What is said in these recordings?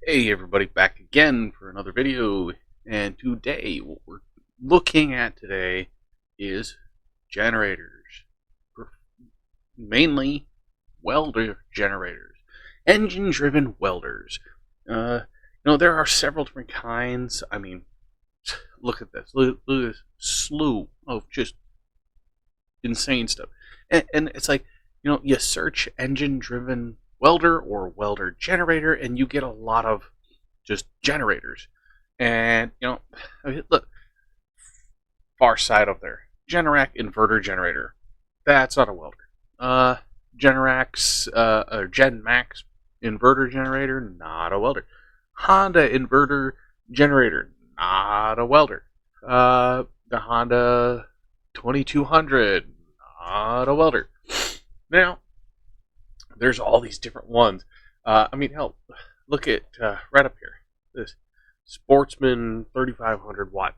Hey everybody, back again for another video, and today what we're looking at today is generators, mainly welder generators, engine-driven welders. There are several different kinds. I mean, look at this, look at this slew of just insane stuff, and it's like, you search engine-driven welder or welder generator and you get a lot of just generators. And look, far side of there, Generac inverter generator, that's not a welder. Generac's or Genmax inverter generator, not a welder. Honda inverter generator, not a welder. The Honda 2200, not a welder. Now there's all these different ones. Hell, look at right up here. This Sportsman 3500 watt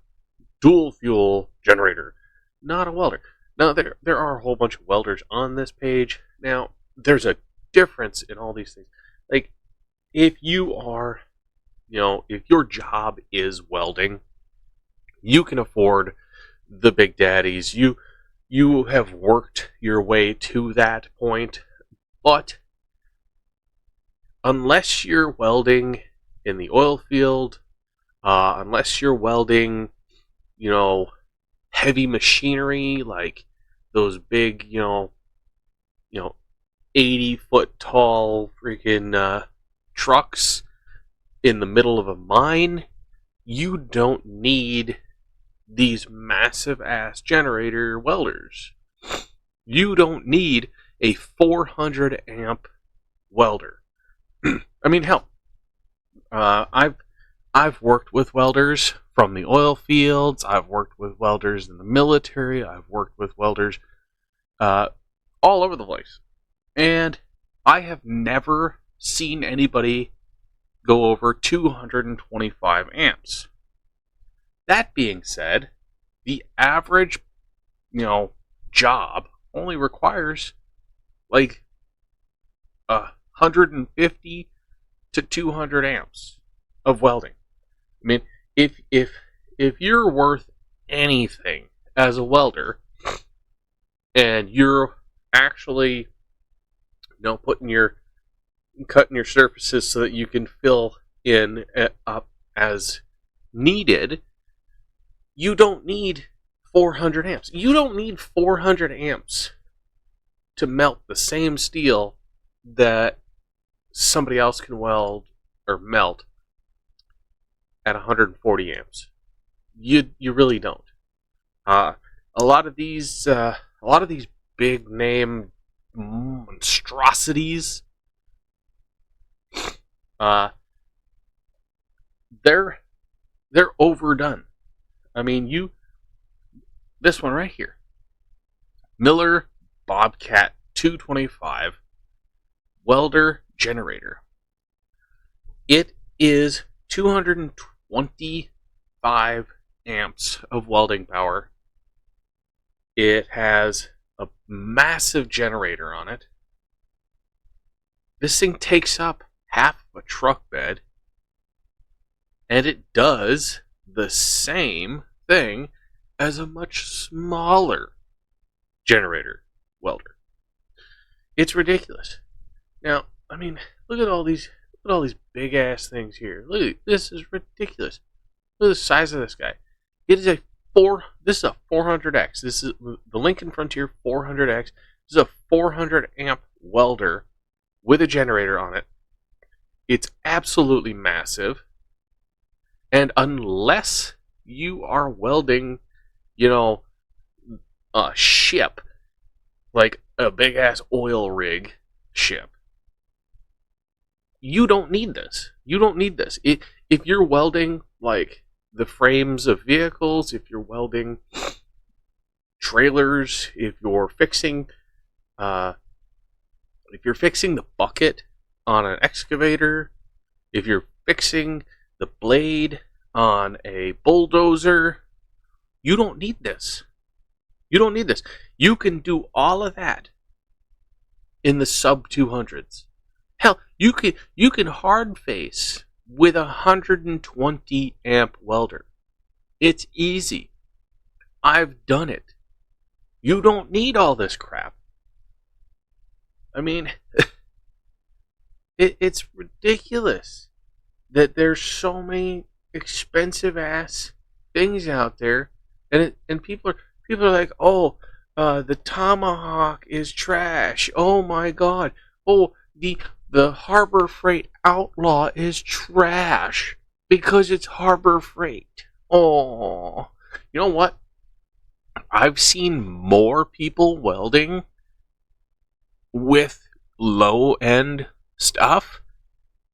dual fuel generator, not a welder. Now there are a whole bunch of welders on this page. Now there's a difference in all these things. Like if you are, if your job is welding, you can afford the big daddies. You have worked your way to that point. But unless you're welding in the oil field, unless you're welding, heavy machinery like those big, 80-foot tall freaking trucks in the middle of a mine, you don't need these massive ass generator welders. You don't need a 400 amp welder. Hell, I've worked with welders from the oil fields. I've worked with welders in the military. I've worked with welders all over the place, and I have never seen anybody go over 225 amps. That being said, the average, job only requires like 150 to 200 amps of welding. If you're worth anything as a welder, and you're actually, cutting your surfaces so that you can fill in up as needed, you don't need 400 amps. You don't need 400 amps to melt the same steel that somebody else can weld or melt at 140 amps. You really don't. A lot of these big name monstrosities, they're overdone. This one right here, Miller Bobcat 225 welder generator. It is 225 amps of welding power. It has a massive generator on it. This thing takes up half of a truck bed, and it does the same thing as a much smaller generator welder. It's ridiculous. Now, look at all these big ass things here. Look, this is ridiculous. Look at the size of this guy. This is a 400X. This is the Lincoln Frontier 400X. This is a 400 amp welder with a generator on it. It's absolutely massive. And unless you are welding, a ship, like a big ass oil rig ship, you don't need this. If you're welding like the frames of vehicles, if you're welding trailers, if you're fixing the bucket on an excavator, if you're fixing the blade on a bulldozer, you don't need this. You can do all of that in the sub 200s. Hell, you can hard face with a 120 amp welder. It's easy. I've done it. You don't need all this crap. I mean, it's ridiculous that there's so many expensive ass things out there, and people are like, oh, the Tomahawk is trash. Oh my god. Oh, the Harbor Freight Outlaw is trash because it's Harbor Freight. Oh, you know what? I've seen more people welding with low end stuff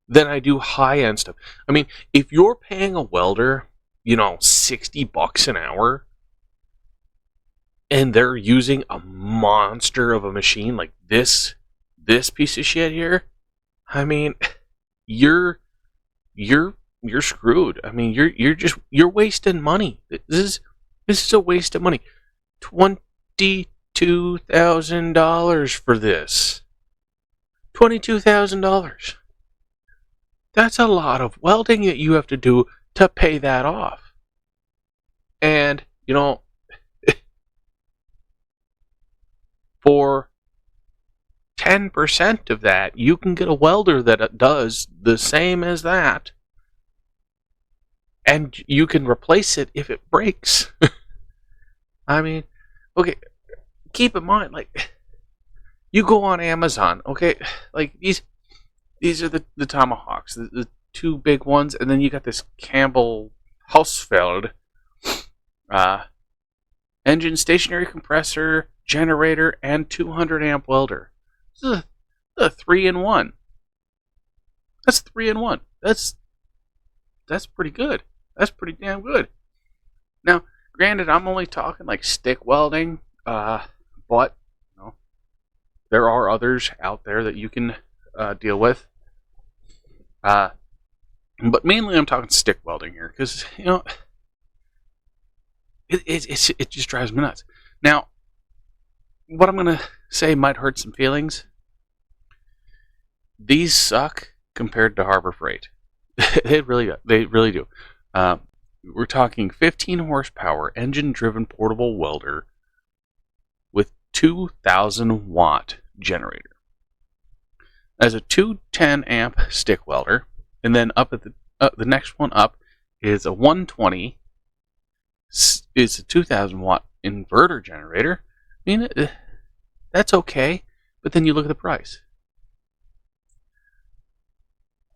than I do high end stuff. I mean, if you're paying a welder, $60 an hour, and they're using a monster of a machine like this piece of shit here, I mean, you're screwed. I mean, you're wasting money. This is a waste of money. $22,000 for this. $22,000. That's a lot of welding that you have to do to pay that off. And, for 10% of that, you can get a welder that does the same as that. And you can replace it if it breaks. I mean, okay, keep in mind, like, you go on Amazon, okay, like, these are the Tomahawks, the two big ones, and then you got this Campbell Hausfeld engine, stationary compressor, generator, and 200 amp welder. This is a 3-in-1. That's 3-in-1. That's pretty good. That's pretty damn good. Now, granted, I'm only talking like stick welding, but there are others out there that you can deal with. But mainly I'm talking stick welding here because it just drives me nuts. Now, what I'm gonna say might hurt some feelings. These suck compared to Harbor Freight. They really do. We're talking 15 horsepower engine-driven portable welder with 2,000 watt generator. As a 210 amp stick welder, and then up at the next one up is a 120. Is a 2,000 watt inverter generator. I mean, that's okay, but then you look at the price.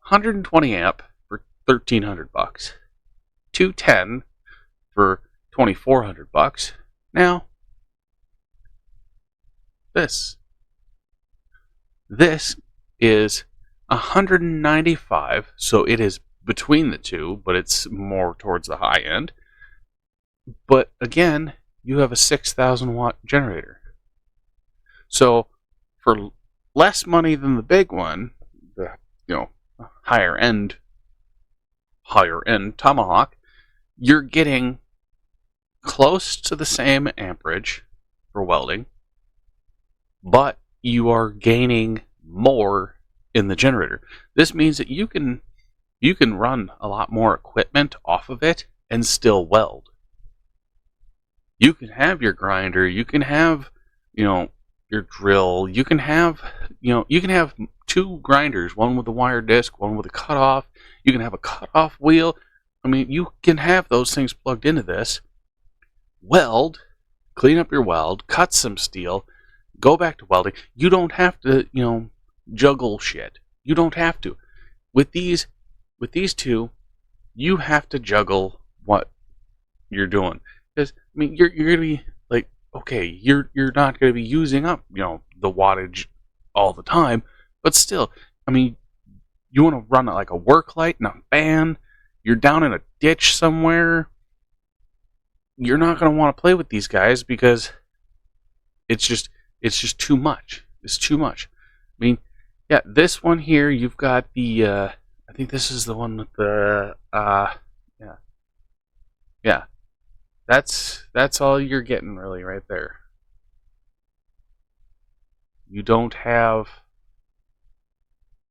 120 amp for $1,300. 210 for $2,400. Now, this is 195, so it is between the two, but it's more towards the high end. But again, you have a 6,000 watt generator. So for less money than the big one, the higher end Tomahawk, you're getting close to the same amperage for welding, but you are gaining more in the generator. This means that you can run a lot more equipment off of it and still weld. You can have your grinder, you can have, your drill, you can have two grinders, one with a wire disc, one with a cutoff. You can have a cutoff wheel. I mean, you can have those things plugged into this. Weld, clean up your weld, cut some steel, go back to welding. You don't have to, juggle shit. You don't have to. With these two, you have to juggle what you're doing. Because, I mean, you're going to be like, okay, you're not going to be using up, the wattage all the time, but still, I mean, you want to run like a work light and a fan, you're down in a ditch somewhere, you're not going to want to play with these guys because it's just too much. It's too much. I mean, yeah, this one here, you've got the, I think this is the one with the, yeah. That's all you're getting really right there. You don't have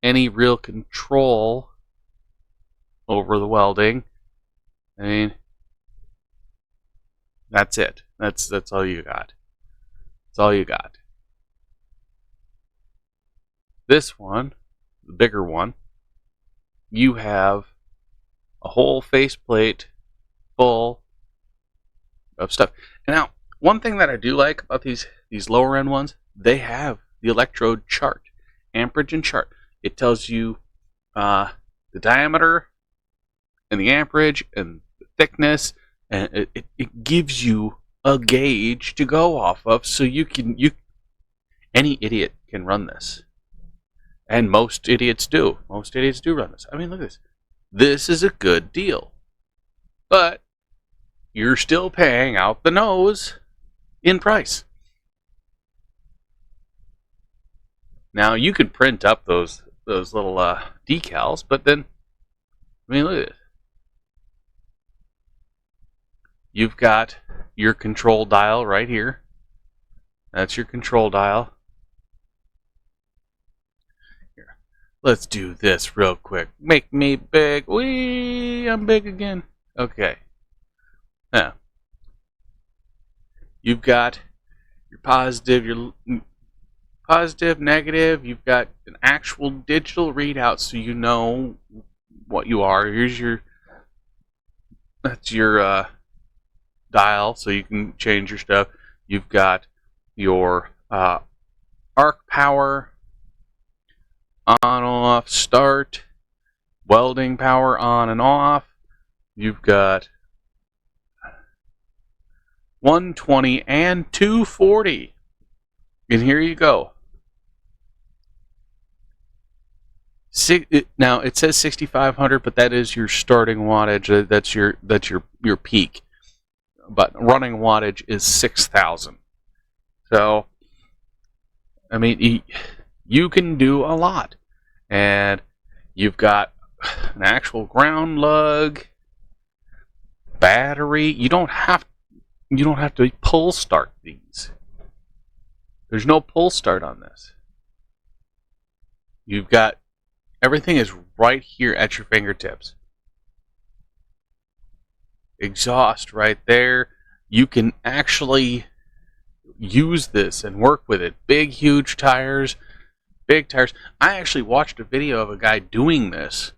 any real control over the welding. I mean, that's it. That's all you got. That's all you got. This one, the bigger one, you have a whole faceplate full of stuff. And now, one thing that I do like about these lower end ones, they have the electrode chart, amperage and chart. It tells you the diameter and the amperage and the thickness, and it gives you a gauge to go off of, so any idiot can run this, and most idiots do. Most idiots do run this. I mean, look at this. This is a good deal, but you're still paying out the nose in price. Now you can print up those little decals, but then, I mean, look at this. You've got your control dial right here. That's your control dial. Here, let's do this real quick. Make me big. Whee! I'm big again. Okay. Now, you've got your positive, negative. You've got an actual digital readout, so you know what you are. That's your dial, so you can change your stuff. You've got your arc power, on, off, start, welding power on and off. You've got 120 and 240. And here you go. Now it says 6,500, but that is your starting wattage. That's your peak. But running wattage is 6,000. So, I mean, you can do a lot, and you've got an actual ground lug, battery. You don't have to pull start these. There's no pull start on this. You've got everything is right here at your fingertips. Exhaust right there. You can actually use this and work with it. Big, huge tires. Big tires. I actually watched a video of a guy doing this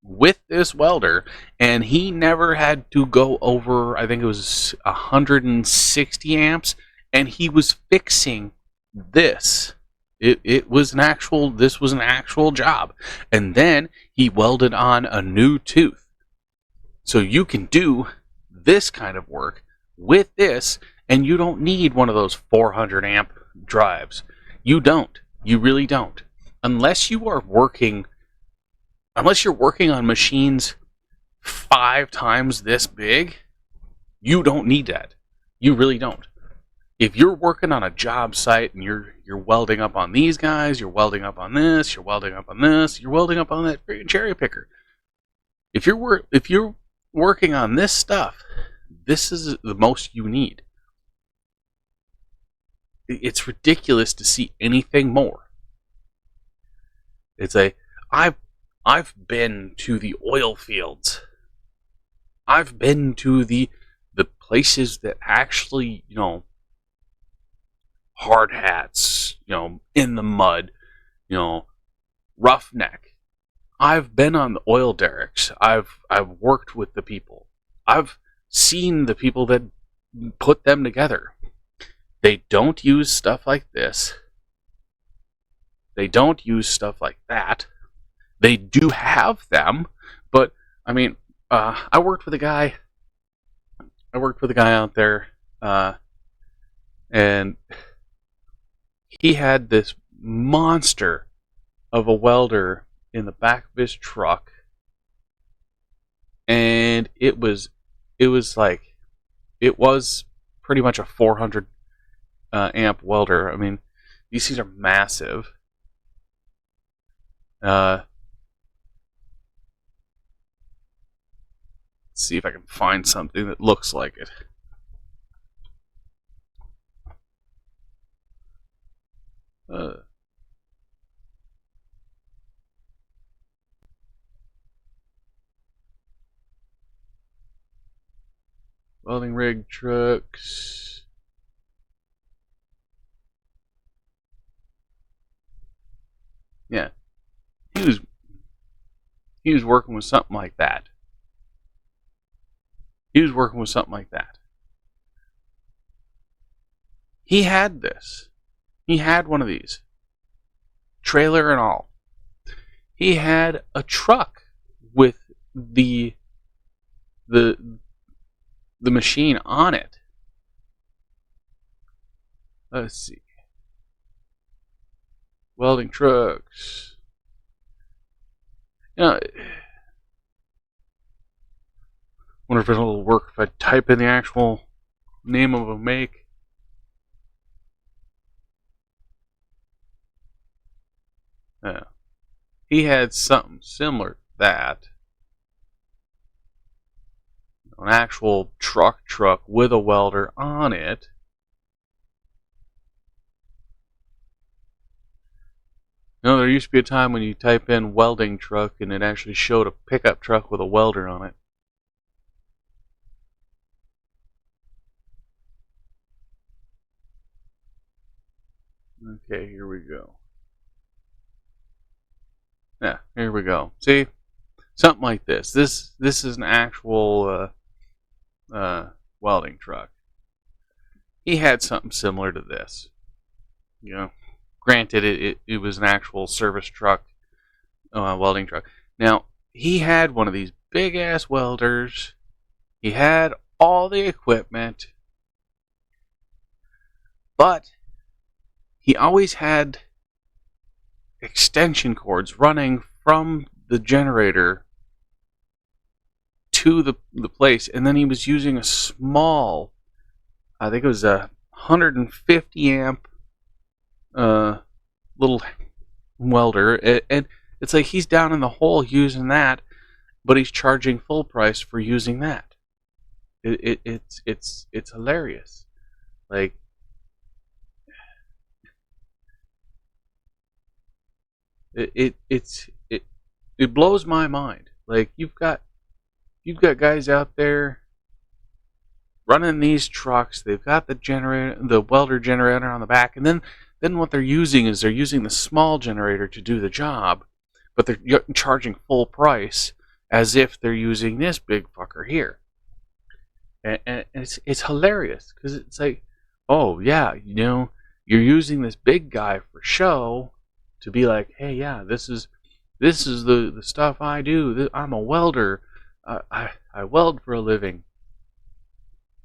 with this welder, and he never had to go over, I think it was 160 amps, and he was fixing this. This was an actual job. And then he welded on a new tooth. So you can do this kind of work with this, and you don't need one of those 400 amp drives. You don't. You really don't. Unless you're working on machines 5 times this big, you don't need that. You really don't. If you're working on a job site and you're welding up on these guys, you're welding up on this, you're welding up on this, you're welding up on that freaking cherry picker. If you're working on this stuff, this is the most you need. It's ridiculous to see anything more. I've been to the oil fields. I've been to the places that actually, hard hats, in the mud, roughneck. I've been on the oil derricks. I've worked with the people. I've seen the people that put them together. They don't use stuff like this. They don't use stuff like that. They do have them, but I mean, I worked with a guy out there, and he had this monster of a welder in the back of his truck, and it was pretty much a 400 amp welder. I mean, these things are massive. Let's see if I can find something that looks like it. welding rig trucks. Yeah, he was working with something like that. He had this. He had one of these, trailer and all. He had a truck with the machine on it. Let's see. Welding trucks. You know, wonder if it'll work if I type in the actual name of a make. He had something similar to that. An actual truck with a welder on it. You know, there used to be a time when you type in welding truck and it actually showed a pickup truck with a welder on it. Okay, here we go. Yeah, here we go. See? Something like this. This is an actual welding truck. He had something similar to this. You know, granted, it was an actual service truck, welding truck. Now, he had one of these big-ass welders. He had all the equipment. But he always had extension cords running from the generator to the place, and then he was using a small, I think it was a 150 amp little welder, and it's like he's down in the hole using that, but he's charging full price for using that. It's hilarious. Like, it blows my mind. Like, you've got guys out there running these trucks. They've got the welder generator on the back, and then what they're using is they're using the small generator to do the job, but they're charging full price as if they're using this big fucker here. And it's hilarious because it's like, oh yeah, you know, you're using this big guy for show to be like, hey, yeah, this is the stuff I do. I'm a welder. I weld for a living.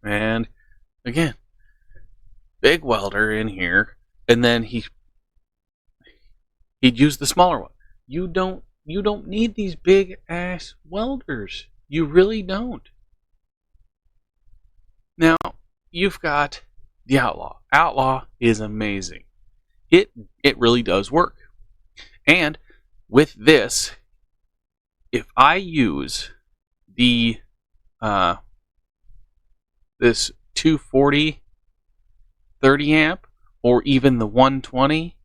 And again, big welder in here, and then he'd use the smaller one. You don't need these big ass welders. You really don't. Now, you've got the Outlaw. Outlaw is amazing. It really does work. And with this, if I use the this 240 30 amp or even the 120,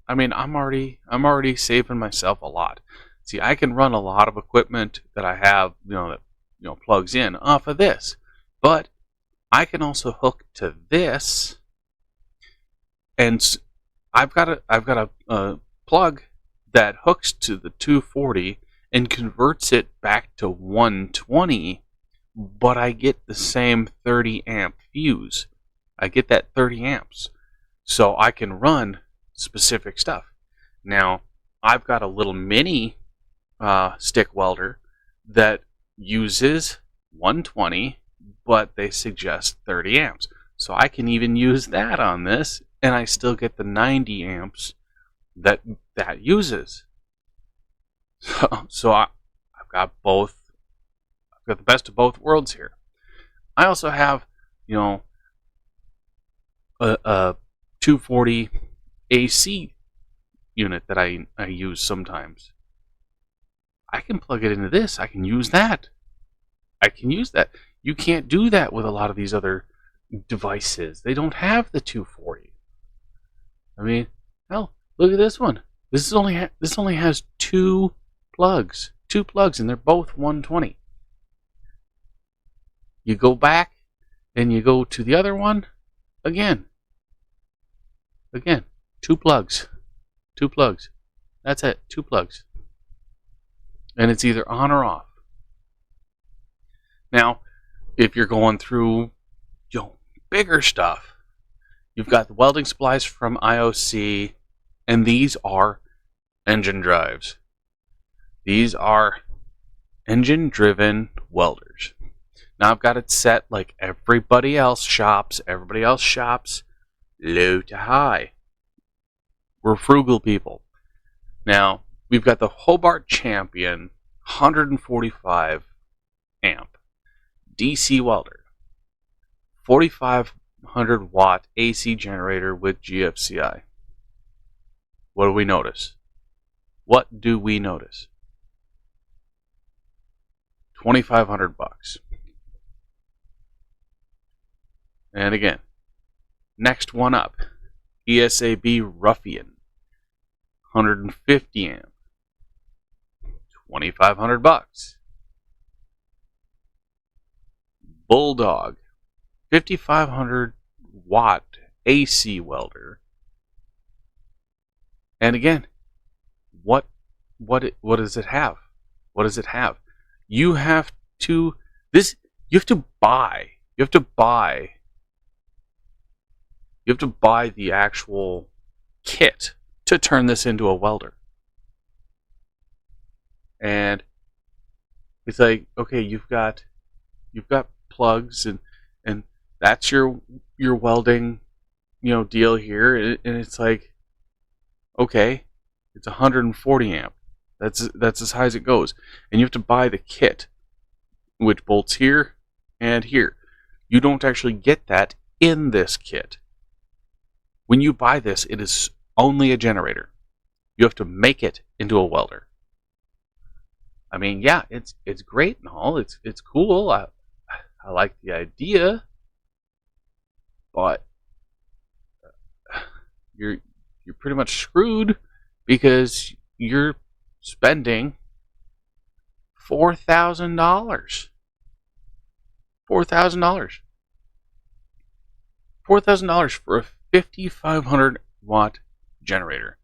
I mean, I'm already saving myself a lot. See, I can run a lot of equipment that I have, that plugs in off of this, but I can also hook to this, and I've got a plug that hooks to the 240 and converts it back to 120, but I get the same 30 amp fuse. I get that 30 amps, so I can run specific stuff. Now, I've got a little mini stick welder that uses 120, but they suggest 30 amps. So I can even use that on this, and I still get the 90 amps that uses. So I've got both. I've got the best of both worlds here. I also have, a 240 AC unit that I use sometimes. I can plug it into this. I can use that. You can't do that with a lot of these other devices. They don't have the 240. I mean, hell, look at this one. This only has two plugs, and they're both 120. You go back And you go to the other one, again, 2 plugs. 2 plugs. That's it, 2 plugs. And it's either on or off. Now, if you're going through bigger stuff, you've got the welding supplies from IOC, and these are engine drives. These are engine-driven welders. Now I've got it set like everybody else shops. Everybody else shops low to high. We're frugal people. Now, we've got the Hobart Champion 145 amp DC welder. 4,500 watt AC generator with GFCI. What do we notice? What do we notice? $2,500. And again, next one up, ESAB Ruffian, 150 amp, $2,500. Bulldog, 5,500 watt AC welder. And again, what does it have? What does it have? You have to buy the actual kit to turn this into a welder. And it's like, okay, you've got plugs and that's your welding, deal here, and it's like, okay, it's 140 amp. That's as high as it goes, and you have to buy the kit, which bolts here and here. You don't actually get that in this kit. When you buy this, it is only a generator. You have to make it into a welder. I mean, yeah, it's great and all. It's cool. I like the idea, but you're pretty much screwed because you're spending $4,000. $4,000 for a 5,500 watt generator.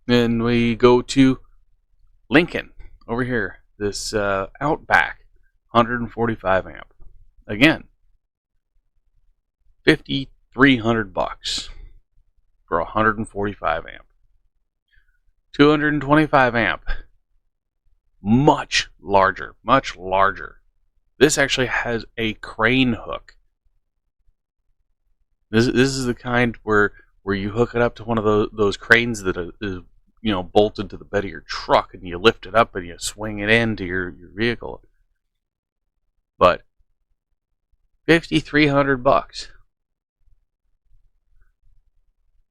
Then we go to Lincoln over here. This Outback 145 amp. Again, $5,300 for 145 amp. 225 amp. Much larger. This actually has a crane hook. This is the kind where you hook it up to one of those cranes that is bolted to the bed of your truck, and you lift it up and you swing it into your vehicle. But $5,300.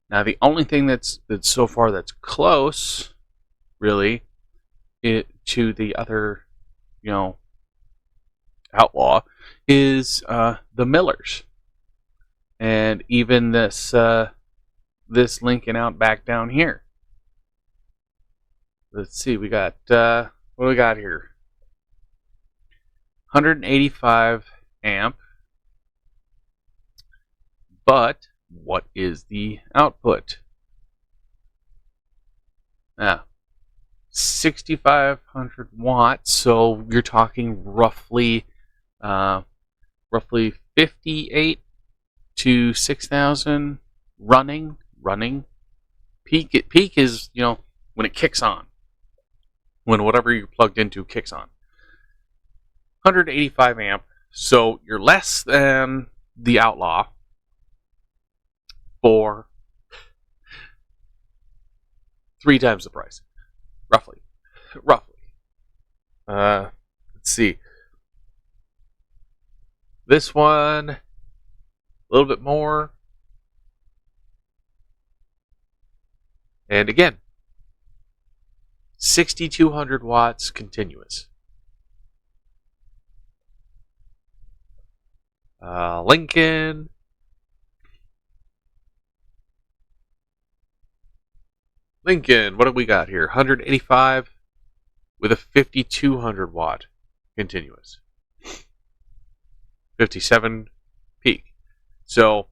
Now the only thing that's so far that's close, really, to the other, Outlaw, is the Millers, and even this Lincoln Outback down here. Let's see, we got what do we got here? 185 amp. But what is the output? 6,500 watts. So you're talking roughly 58 to 6,000 running. Peak is when it kicks on. When whatever you're plugged into kicks on. 185 amp. So you're less than the Outlaw for 3 times the price, roughly. Let's see. This one, a little bit more, and again, 6,200 watts continuous. Lincoln. What do we got here? 185 with a 5,200 watt continuous. 57 peak. So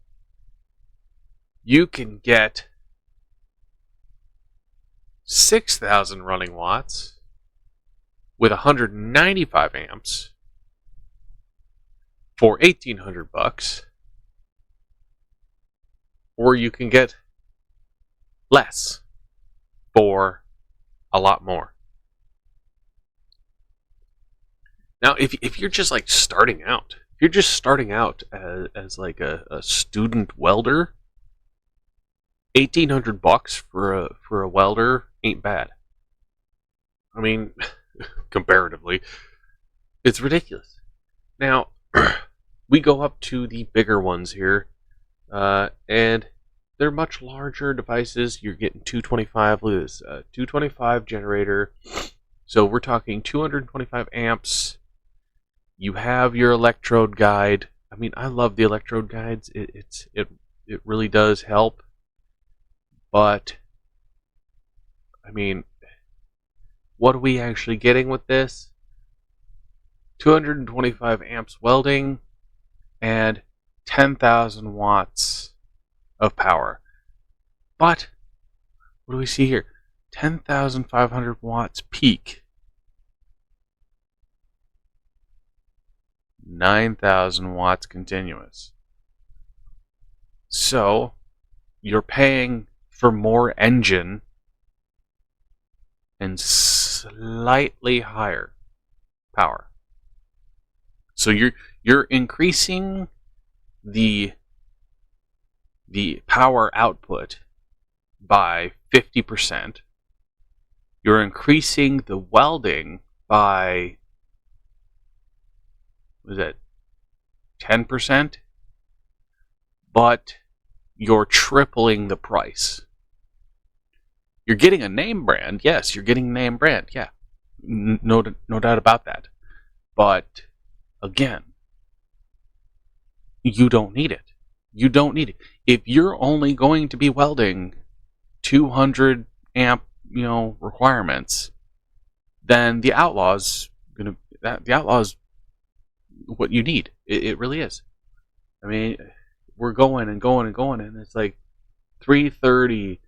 you can get 6,000 running watts with 195 amps for $1,800, or you can get less for a lot more. Now, if you're just like starting out, if you're just starting out as like a student welder, $1,800 for a welder ain't bad. I mean, comparatively, it's ridiculous. Now, we go up to the bigger ones here, and they're much larger devices. You're getting 225. Look at this, 225 generator. So we're talking 225 amps. You have your electrode guide. I mean, I love the electrode guides. It really does help. But I mean, what are we actually getting with this? 225 amps welding and 10,000 watts of power. But what do we see here? 10,500 watts peak. 9,000 watts continuous. So you're paying for more engine and slightly higher power. So you're increasing the power output by 50%. You're increasing the welding by, what is that, 10%? But you're tripling the price. You're getting a name brand. Yes, you're getting a name brand. Yeah, no doubt about that. But again, you don't need it. You don't need it. If you're only going to be welding 200 amp, requirements, then the Outlaw's what you need. It really is. I mean, we're going and going and going, and it's like 330,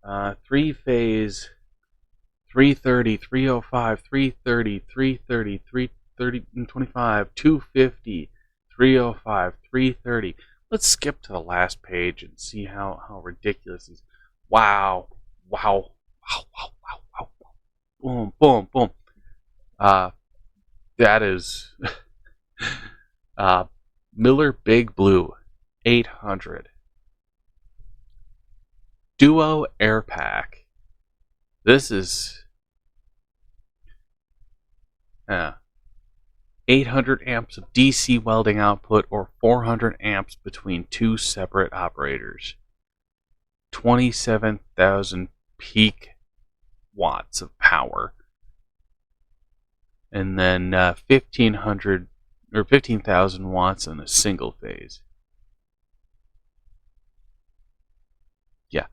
3-phase, 330, 305, 330, 330, 325, 250, 305, 330. Let's skip to the last page and see how ridiculous this is. Wow. Boom, boom, boom. That is Miller Big Blue 800. Duo Air Pack. This is 800 amps of DC welding output, or 400 amps between two separate operators. 27,000 peak watts of power. And then 1,500 or 15,000 watts in a single phase. Yeah.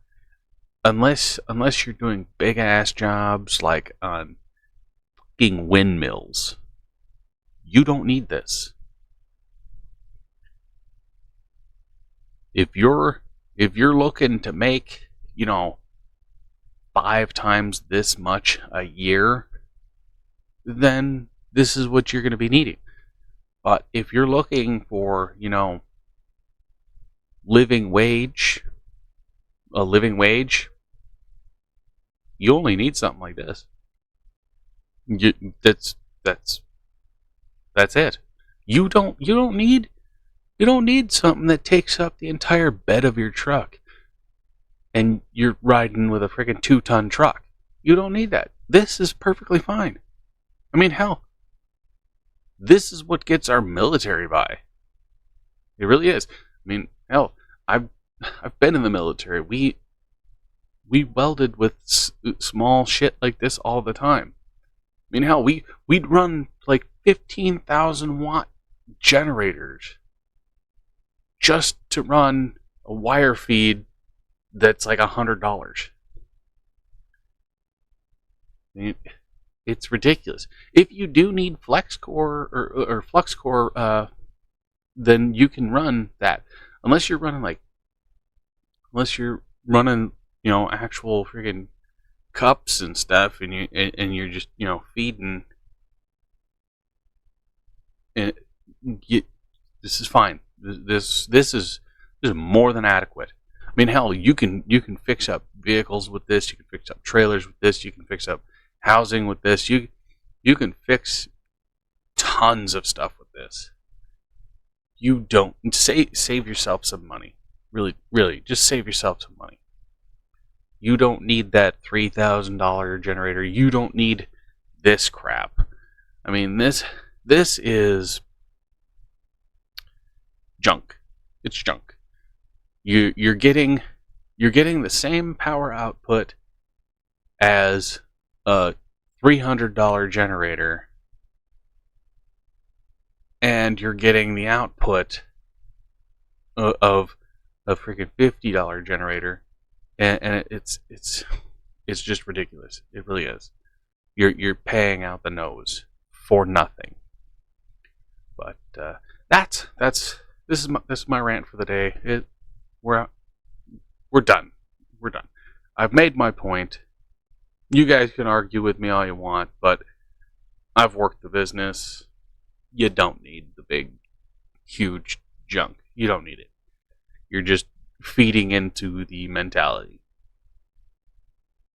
Unless you're doing big ass jobs like on fucking windmills, you don't need this. If you're looking to make, 5 times this much a year, then this is what you're going to be needing. But if you're looking for, a living wage, you only need something like this. That's it. You don't need something that takes up the entire bed of your truck and you're riding with a freaking 2-ton truck. You don't need that. This is perfectly fine. I mean, hell, this is what gets our military by. It really is. I mean, hell, I've been in the military. We welded with small shit like this all the time. I mean, hell, we'd run like 15,000 watt generators just to run a wire feed that's like $100. I mean, It's ridiculous. If you do need flex core or flux core, then you can run that. Unless you're running actual freaking cups and stuff, and you're just feeding. And this is fine. This is more than adequate. I mean, hell, you can fix up vehicles with this. You can fix up trailers with this. You can fix up housing with this. You can fix tons of stuff with this. You don't save yourself some money. Really, just save yourself some money. You don't need that $3,000 generator. You don't need this crap. I mean, this is junk. It's junk. You're getting the same power output as a $300 generator, and you're getting the output of a freaking $50 generator, and it's just ridiculous. It really is. You're paying out the nose for nothing. But this is my rant for the day. We're done. We're done. I've made my point. You guys can argue with me all you want, but I've worked the business. You don't need the big, huge junk. You don't need it. You're just feeding into the mentality.